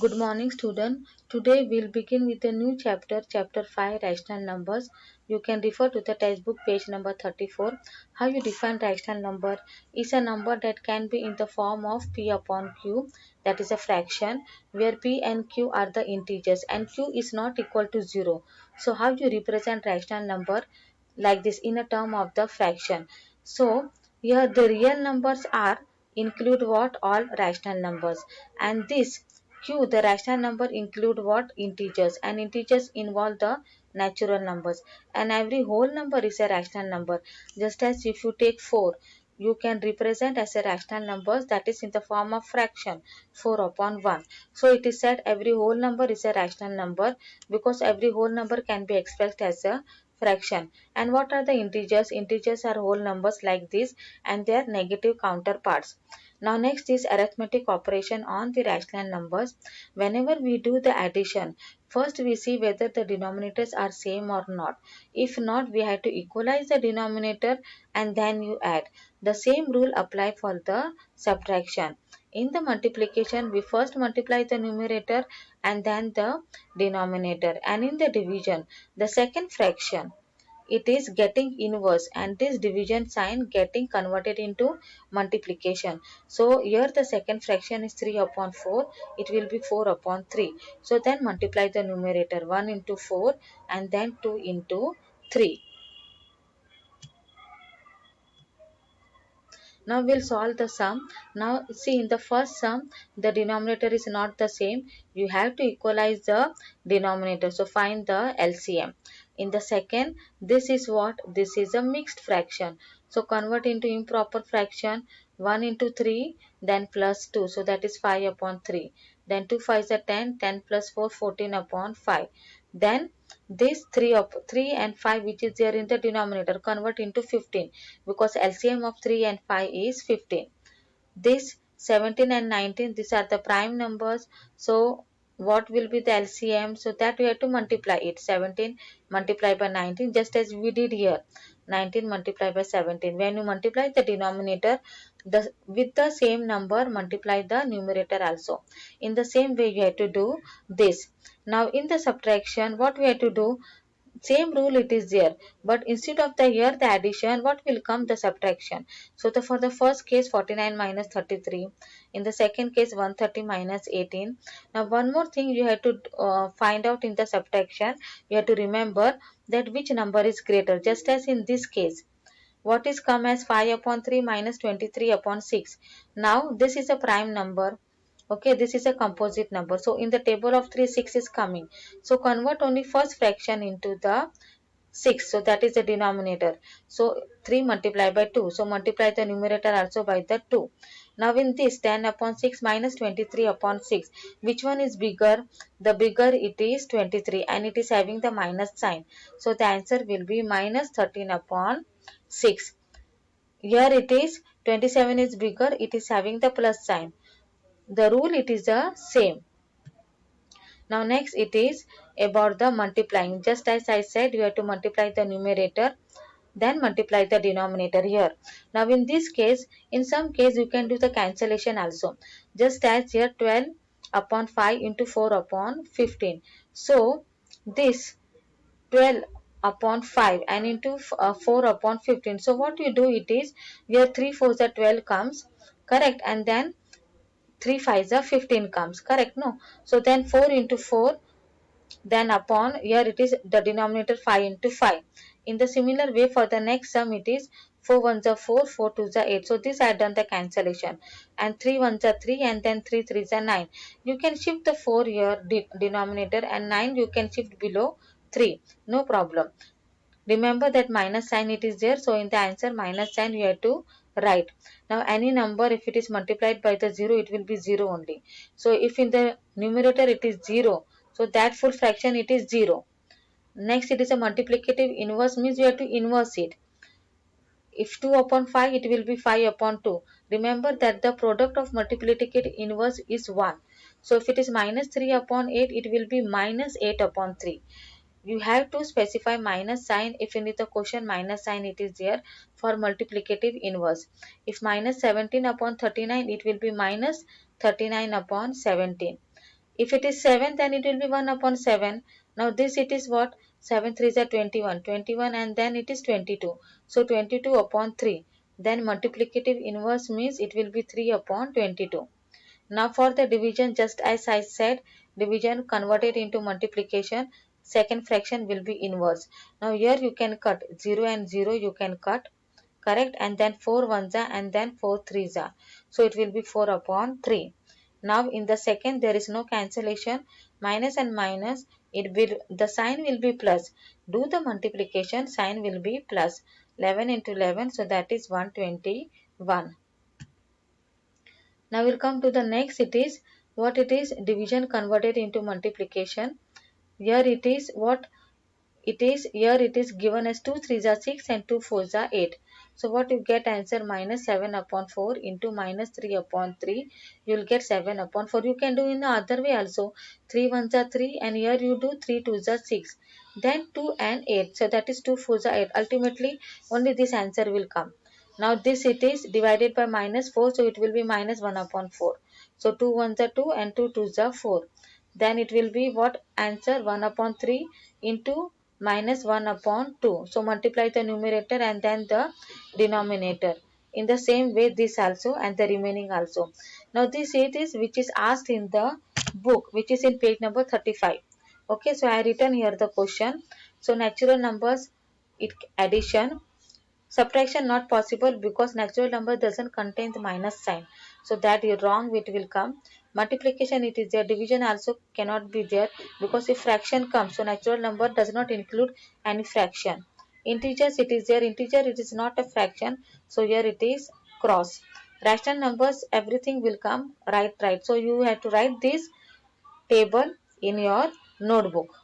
Good morning, student. Today we'll begin with a new chapter, chapter 5, rational numbers. You can refer to the textbook page number 34. How you define rational number is a number that can be in the form of p upon q, that is a fraction, where p and q are the integers and q is not equal to 0. So how you represent rational number like this in a term of the fraction. So here the real numbers are include what all rational numbers, and this q the rational number include what integers, and integers involve the natural numbers, and every whole number is a rational number. Just as if you take 4, you can represent as a rational numbers, that is in the form of fraction 4 upon 1. So it is said every whole number is a rational number because every whole number can be expressed as a fraction. And what are the integers? Integers are whole numbers like this and their negative counterparts. Now next is arithmetic operation on the rational numbers. Whenever we do the addition, first we see whether the denominators are same or not. If not, we have to equalize the denominator and then you add. The same rule apply for the subtraction. In the multiplication, we first multiply the numerator and then the denominator. And in the division, the second fraction, it is getting inverse and this division sign getting converted into multiplication. So here the second fraction is 3 upon 4, it will be 4 upon 3. So then multiply the numerator 1 into 4 and then 2 into 3. Now we'll solve the sum. Now see, in the first sum the denominator is not the same. You have to equalize the denominator. So find the LCM. In the second, this is what? This is a mixed fraction. So convert into improper fraction. 1 into 3, then plus 2. So that is 5 upon 3. Then 2 5 is a 10. 10 plus 4, 14 upon 5. Then this 3 and 5 which is there in the denominator convert into 15 because LCM of 3 and 5 is 15. This 17 and 19, these are the prime numbers. So what will be the LCM? So that we have to multiply it. 17 multiplied by 19, just as we did here. 19 multiplied by 17. When you multiply the denominator with the same number, multiply the numerator also. In the same way you have to do this. Now in the subtraction, what we have to do? Same rule it is there, but instead of the here the addition, what will come? The subtraction. So for the first case 49 minus 33, in the second case 130 minus 18. Now one more thing you have to find out in the subtraction, you have to remember that which number is greater, just as in this case what is come as 5 upon 3 minus 23 upon 6. Now this is a prime number. Okay, this is a composite number. So in the table of 3, 6 is coming. So convert only first fraction into the 6. So that is the denominator. So 3 multiplied by 2. So multiply the numerator also by the 2. Now in this 10 upon 6 minus 23 upon 6. Which one is bigger? The bigger it is 23 and it is having the minus sign. So the answer will be minus 13 upon 6. Here it is 27 is bigger, it is having the plus sign. The rule it is the same. Now next it is about the multiplying. Just as I said, you have to multiply the numerator, then multiply the denominator here. Now in this case, in some case you can do the cancellation also. Just as here 12 upon 5 into 4 upon 15. So this 12 upon 5 and into 4 upon 15. So what you do it is, here 3 4s are 12 comes, correct, and then 3 5s are 15 comes, correct, no? So then 4 into 4, then upon here it is the denominator 5 into 5. In the similar way for the next sum it is 4 1s are 4, 4 2s are 8. So this I have done the cancellation, and 3 1s are 3 and then 3 3s are 9. You can shift the 4 here denominator and 9 you can shift below 3, no problem. Remember that minus sign it is there, so in the answer minus sign you have to write. Now any number if it is multiplied by the 0 it will be 0 only. So if in the numerator it is 0, so that full fraction it is 0. Next it is a multiplicative inverse, means you have to inverse it. If 2 upon 5 it will be 5 upon 2. Remember that the product of multiplicative inverse is 1. So if it is minus 3 upon 8 it will be minus 8 upon 3. You have to specify minus sign if in the question minus sign it is there for multiplicative inverse. If minus 17 upon 39 it will be minus 39 upon 17. If it is 7, then it will be 1 upon 7. Now this it is what? 7 3s are 21. 21 and then it is 22. So 22 upon 3. Then multiplicative inverse means it will be 3 upon 22. Now for the division, just as I said, division converted into multiplication, second fraction will be inverse. Now here you can cut 0 and 0 you can cut, correct, and then 4 ones are and then 4 threes are. So it will be 4 upon 3. Now in the second there is no cancellation, minus and minus, it will, the sign will be plus. Do the multiplication, sign will be plus. 11 into 11, so that is 121. Now we'll come to the next. It is what it is, division converted into multiplication. Here it is what it is. Here it is given as 2 3s are 6 and 2 4s are 8. So what you get, answer minus 7 upon 4 into minus 3 upon 3. You will get 7 upon 4. You can do in the other way also. 3 1s are 3 and here you do 3 2s are 6. Then 2 and 8. So that is 2 4s are 8. Ultimately only this answer will come. Now this it is divided by minus 4, so it will be minus 1 upon 4. So 2 1s are 2 and 2 2s are 4. Then it will be what, answer 1 upon 3 into minus 1 upon 2. So multiply the numerator and then the denominator. In the same way this also and the remaining also. Now this it is which is asked in the book, which is in page number 35. Okay, so I written here the question. So natural numbers, it addition. Subtraction not possible because natural number doesn't contain the minus sign. So that is wrong, it will come. Multiplication it is there. Division also cannot be there because if fraction comes, so natural number does not include any fraction. Integers it is there. Integer it is not a fraction. So here it is cross. Rational numbers everything will come right. So you have to write this table in your notebook.